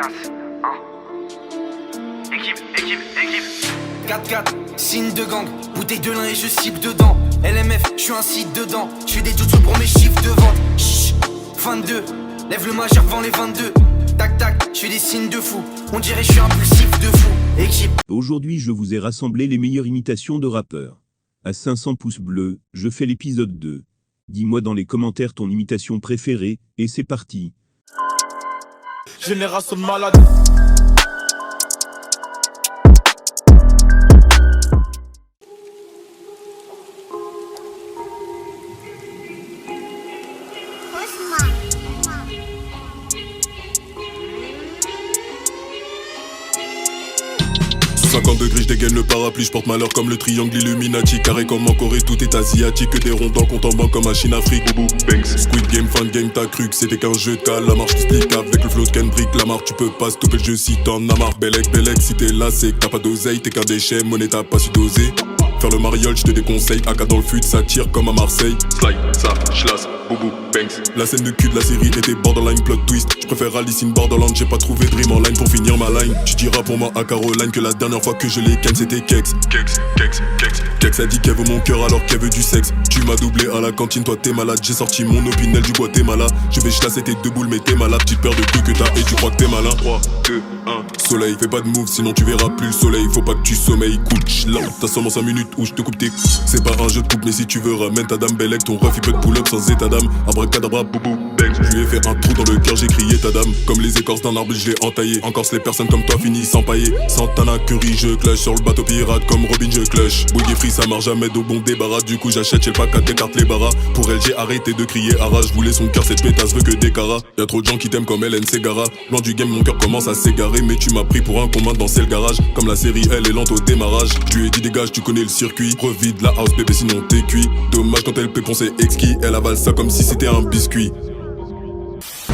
15. Hein. Équipe. 4-4, signe de gang, bouteille de lin et je cible dedans. LMF, je suis un site dedans, je fais des tutos pour mes chiffres de vente. Chut, 22, lève le majeur devant les 22. Tac tac, je fais des signes de fou, on dirait je suis impulsif de fou. Équipe. Aujourd'hui je vous ai rassemblé les meilleures imitations de rappeurs. À 500 pouces bleus, je fais l'épisode 2. Dis-moi dans les commentaires ton imitation préférée, et c'est parti. Génération de malade. Sous 50 degrés, je dégaine le parapluie, je porte malheur comme le triangle Illuminati. Carré comme en Corée, tout est asiatique. Que des ronds dans le compte en banque comme à Chine Afrique. Boubou, Banks, Squid Game, fan game, t'as cru que c'était qu'un jeu de calamar. J't'explique avec le flow de Kendrick Lamar. Tu peux pas stopper le jeu si t'en as marre. Bellec, si t'es là, c'est que t'as pas d'oseille. T'es qu'un déchet, monnaie t'as pas su doser. Faire le mariole, j'te déconseille. AK dans le fut, ça tire comme à Marseille. Slide, ça, schlass, boubou, Banks. La scène de cul de la série était borderline plot twist. J'préfère Alice in Borderland, j'ai pas trouvé Dream en line pour finir ma line. Tu diras pour moi à Caroline que la dernière fois que je l'ai ken c'était Kex. Kex a dit qu'elle veut mon cœur alors qu'elle veut du sexe. Tu m'as doublé à la cantine, toi t'es malade. J'ai sorti mon opinel du Guatemala. Je vais chlasser tes deux boules mais t'es malade. Petite paire de couilles que t'as et tu crois que t'es malin. 3, 2, 1. Soleil, fais pas de move sinon tu verras plus le soleil. Faut pas que tu sommeilles, couche là. T'as seulement 5 minutes où je te coupe tes coups. C'est pas un jeu de coupe mais si tu veux ramène ta dame Bellec. Ton ref il peut te pull up sans état d'âme. Abracadabra, boubou, bang. Je lui ai fait un trou dans le cœur, j'ai crié ta dame. Comme les écorces d'un arbre je l'ai entaillé. Encore les personnes comme toi finissent sans pailler. Santana Curry je clutch sur le bateau pirate comme Robin je clutch. Bouillie free ça marche jamais d'au bon débarras. Du coup j'achète chez le pack à t'écarte les barras. Pour elle j'ai arrêté de crier arrache. Je voulais son cœur, cette pétasse veut que des caras. Y'a trop de gens qui t'aiment comme Hélène Ségara. Loin du game mon cœur commence à s'égarer. Mais tu m'as pris pour un commun dans le garage. Comme la série elle est lente au démarrage. Tu lui ai dit dégage tu connais le circuit. Revide la house bébé sinon t'es cuit. Dommage quand elle peut penser exquis. Elle avale ça comme si c'était un biscuit.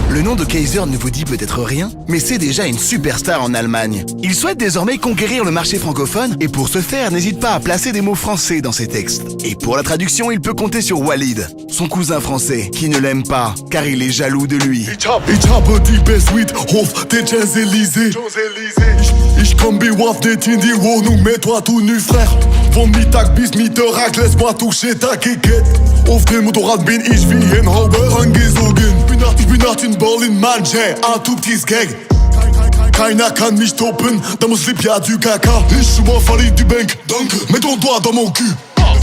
Le nom de Kaiser ne vous dit peut-être rien, mais c'est déjà une superstar en Allemagne. Il souhaite désormais conquérir le marché francophone et pour ce faire, n'hésite pas à placer des mots français dans ses textes. Et pour la traduction, il peut compter sur Walid, son cousin français, qui ne l'aime pas, car il est jaloux de lui. Ich habe die Bestweed-Hof der Champs-Élysées. Ich komm bewaffnet in die Wohnung, mets-toi tout nu, frère. Von Mittag bis Mittag, laisse-moi toucher ta Kekette. Auf dem Motorrad bin ich wie ein Hauber angesogen. Ich bin nach in Berlin, Mann, ein tout petits Gag. Keiner kann mich toppen, da muss Lip ja du Kaka. Ich suis mal verliebt du Bank, danke, mets ton doigt dans mon cul.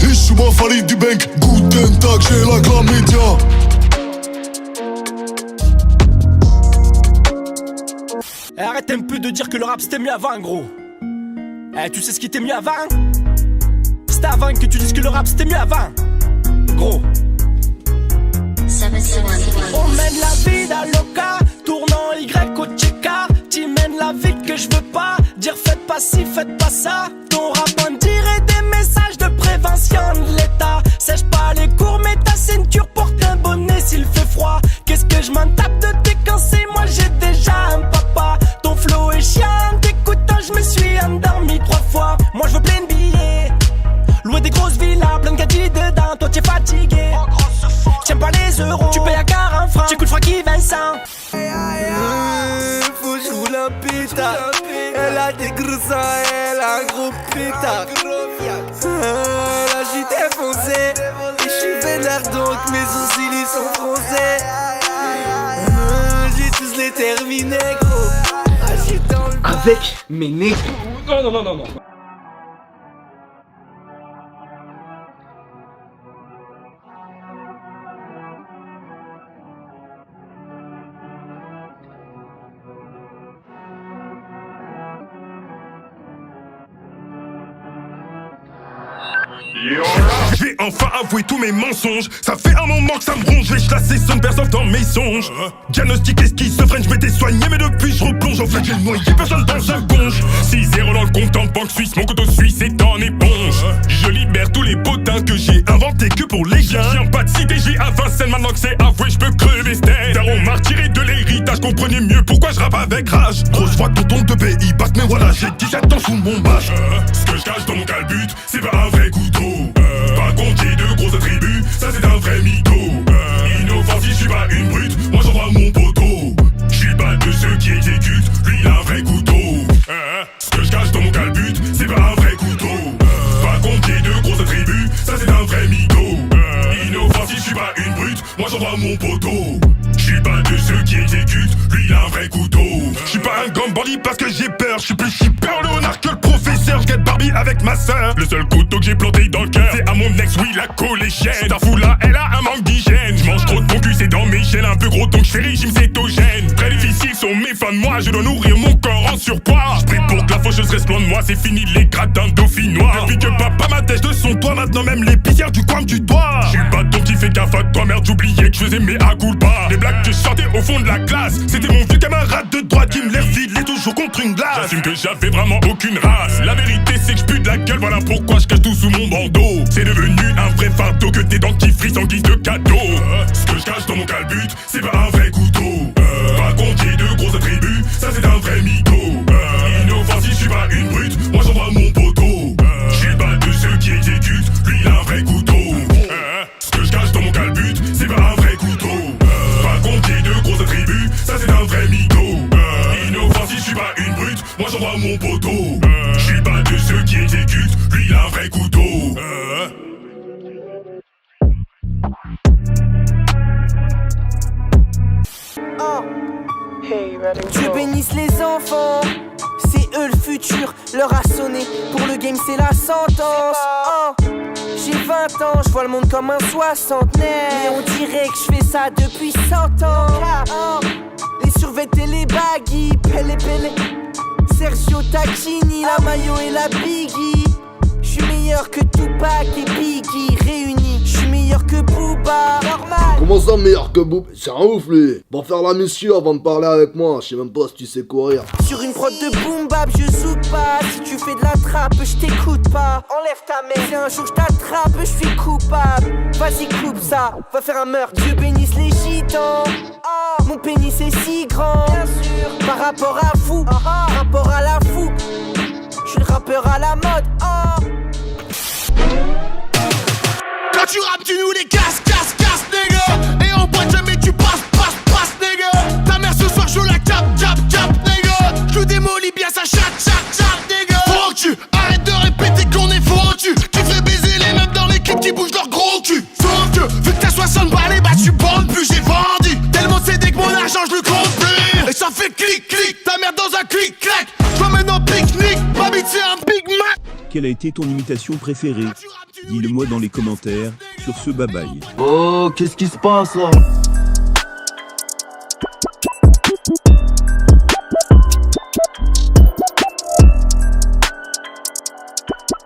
Ich suis mal verliebt du Bank, guten Tag, j'ai la chlamydia. Arrête un peu de dire que le rap c'était mieux avant, gros. Tu sais ce qui était mieux avant? C'était avant que tu dises que le rap c'était mieux avant, gros. On mène la vie d'Aloca, tournant Y au Tcheka. Tu mènes la vie que je veux pas. Dire faites pas ci, faites pas ça. Ton rap on dirait des messages de prévention de l'État. Sèche pas les cours, mais ta ceinture porte un bonnet s'il fait froid. Qu'est-ce que je m'en tape de tes cancers, moi j'ai déjà un papa. Ton flow est chiant, t'écoutant je me suis endormi 3 fois. Moi je veux plein de billets, louer des grosses villas, plein de gadgets dedans, toi t'es fatigué. Tiens pas les euros, tu payes à 40 francs, j'écoute Francky Vincent. Faut que je roule un pétard. Elle a des gros seins, elle a un gros pétard. Là j'suis défoncé, et j'suis vénère donc mes sourcils ils sont froncés. J'ai tous les terminés gros. J'suis dans le Avec mes négros. Non. Je vais enfin avouer tous mes mensonges. Ça fait un moment que ça me ronge. Je vais chlasser son personne dans mes songes. Diagnostic schizophrène, je m'étais soigné mais depuis je replonge. En fait j'ai noyé personne dans un gonge. 6-0 dans le compte en banque suisse. Mon couteau suisse est en éponge. Je libère tous les potins que j'ai inventés que pour les gens. J'ai pas de cité, j'ai à Vincennes. Maintenant que c'est avoué, je peux crever Sten. On m'a retiré de l'héritage, comprenez mieux pourquoi je rappe avec rage. Grosse fois que ton de pays batte, mais voilà, j'ai 17 ans sous mon bâche. Ce que je cache dans mon calbut, c'est pas un vrai couteau. Par contre j'ai de gros attributs, ça c'est un vrai mytho. Inoffensif, je suis pas une brute, moi j'envoie mon poteau. Je suis pas de ceux qui exécutent, lui brut, moi j'envoie mon poteau. J'suis pas de ceux qui exécutent, lui il a un vrai couteau. J'suis pas un grand bandit parce que j'ai peur, j'suis plus shipper Léonard que le professeur. J'guette Barbie avec ma sœur. Le seul couteau que j'ai planté dans le cœur, c'est à mon ex, oui la collégienne. Ta foula, elle a un manque d'hygiène. J'mange trop de ton cul, c'est dans mes gènes. Un peu gros donc j'fais régime cétogène. Très difficile sont mes fins de moi, je dois nourrir mon corps en surpoids. J'prie pour que la faucheuse reste loin de moi, c'est fini les gradins dauphinois. Depuis que papa m'attèche de son toit, maintenant même les pisières du coin du doigt. J'suis pas ton qui fait gaffe à toi, merde, j'oubliais que j'faisais mes à culpa. Les blagues que je sortais au fond de la classe, c'était mon vieux camarade de droite qui me les refilait toujours contre une glace. J'assume que j'avais vraiment aucune race. La vérité c'est que j'pue de la gueule, voilà pourquoi j'cache tout sous mon bandeau. C'est devenu un vrai fardeau que tes dents qui frissent en guise de cadeau. Ce que je cache dans mon calbut, c'est pas un vrai couteau. Par contre j'ai de gros attributs, ça c'est un vrai mytho. Inoffensif, j'suis pas une brute, moi j'envoie mon poteau. J'suis pas de ceux qui exécutent, lui il a un vrai couteau. Ce que je cache dans mon calbut, c'est pas un vrai couteau. Par contre j'ai de gros attributs, ça c'est un vrai mytho. Inoffensif, j'suis pas une brute, moi j'envoie mon poteau. J'suis pas de ceux qui exécutent, lui il a un vrai couteau. Dieu bénisse les enfants, c'est eux le futur, l'heure a sonné, pour le game c'est la sentence. J'ai 20 ans, je vois le monde comme un soixantenaire, mais on dirait que je fais ça depuis 100 ans. Les survêtements et les baggy, Pelle Pelle, Sergio Tacchini, la Mayo et la Biggie. J'suis meilleur que Tupac et Biggie réunis, j'suis meilleur que Booba, normal. Comment ça meilleur que Boub? C'est un ouf lui. Va faire la mission avant de parler avec moi, je sais même pas si tu sais courir. Sur une prod de boom bap, je zouk pas. Si tu fais de la trappe, je t'écoute pas. Enlève ta mère, si un jour je t'attrape, je suis coupable. Vas-y coupe ça, va faire un meurtre. Dieu bénisse les gitans. Mon pénis est si grand, bien sûr. Par rapport à vous, rapport à la fou. Je suis le rappeur à la mode. Quand tu rappes, tu nous les casses, nigga. Et en boîte, jamais tu passes, nigga. Ta mère ce soir, je la cap, nigga. Je démolis bien sa chat, nigga. Foutu, arrête de répéter qu'on est foutu. Tu fais baiser les meufs dans l'équipe qui bougent leur gros cul. Sauf que, vu que t'as 60 balles, bah tu bandes plus, j'ai vendu. Tellement cédé que mon argent, je le compte plus. Et ça fait clic, ta mère dans un clic-clac. Je m'emmène en pique-nique, ma bite c'est un Big Mac. Quelle a été ton imitation préférée? Dis-le moi dans les commentaires, sur ce bye bye. Oh, qu'est-ce qui se passe là?